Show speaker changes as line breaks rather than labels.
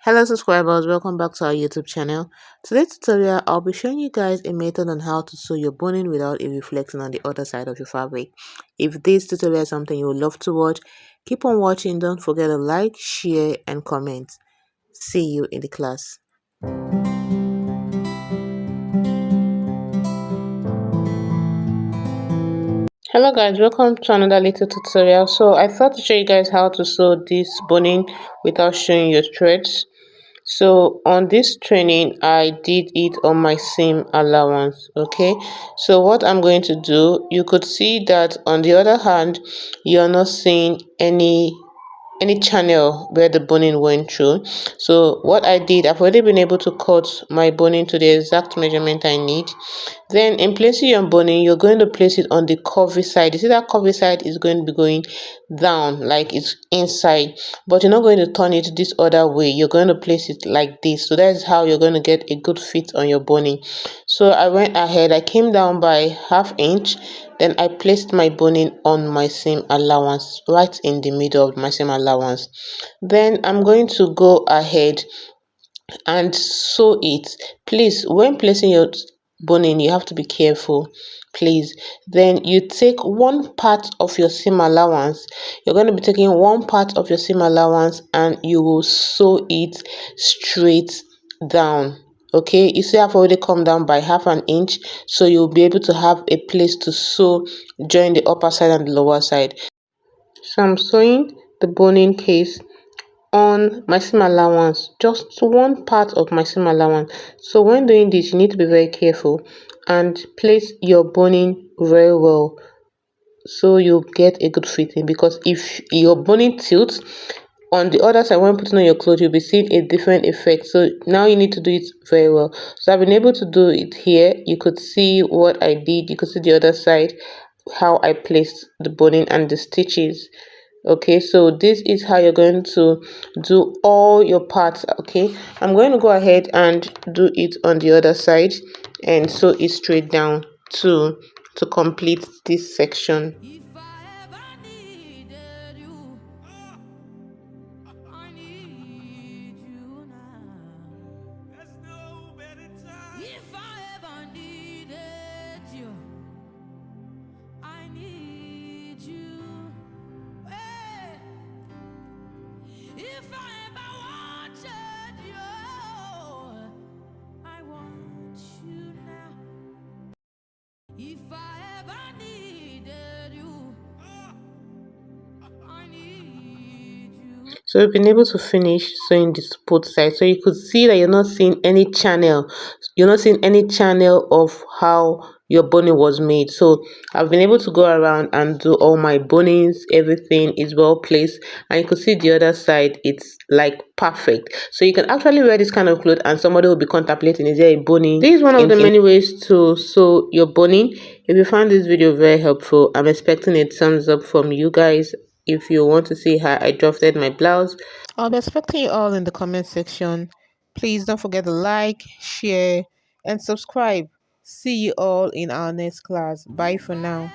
Hello subscribers, welcome back to our YouTube channel. Today's tutorial, I'll be showing you guys a method on how to sew your boning without it reflecting on the other side of your fabric. If this tutorial is something you would love to watch, keep on watching. Don't forget to like, share and comment. See you in the class. Hello guys, welcome to another little tutorial. So I thought to show you guys how to sew this boning without showing your threads. So on this training I did it on my seam allowance. Okay, so what I'm going to do, you could see that on the other hand you're not seeing any channel where the boning went through. So what I did, I've already been able to cut my boning to the exact measurement I need. Then in placing your boning, you're going to place it on the curvy side. You see that curvy side is going to be going down, like it's inside, but you're not going to turn it this other way. You're going to place it like this. So that's how you're going to get a good fit on your boning. So I went ahead, I came down by ½ inch. Then I placed my boning on my seam allowance, right in the middle of my seam allowance. Then I'm going to go ahead and sew it. Please, when placing your boning, you have to be careful, please. Then you take one part of your seam allowance. You're going to be taking one part of your seam allowance and you will sew it straight down. Okay, you see I've already come down by ½ inch, so you'll be able to have a place to sew join the upper side and the lower side. So I'm sewing the boning case on my seam allowance, just one part of my seam allowance. So when doing this, you need to be very careful and place your boning very well so you get a good fitting, because if your boning tilts on the other side when putting on your clothes, you'll be seeing a different effect. So now you need to do it very well. So I've been able to do it here. You could see what I did. You could see the other side, how I placed the boning and the stitches. Okay, so this is how you're going to do all your parts. Okay, I'm going to go ahead and do it on the other side and sew it straight down to complete this section.
If I ever needed you, I need you.
So we've been able to finish sewing this both sides. So you could see that you're not seeing any channel. You're not seeing any channel of how your boning was made. So I've been able to go around and do all my bonings. Everything is well placed, and you could see the other side, it's like perfect. So you can actually wear this kind of clothes and somebody will be contemplating, is there a boning? This is one of the many ways to sew your boning. If you found this video very helpful, I'm expecting a thumbs up from you guys. If you want to see how I drafted my blouse, I'll be expecting you all in the comment section. Please don't forget to like, share, and subscribe. See you all in our next class. Bye for now.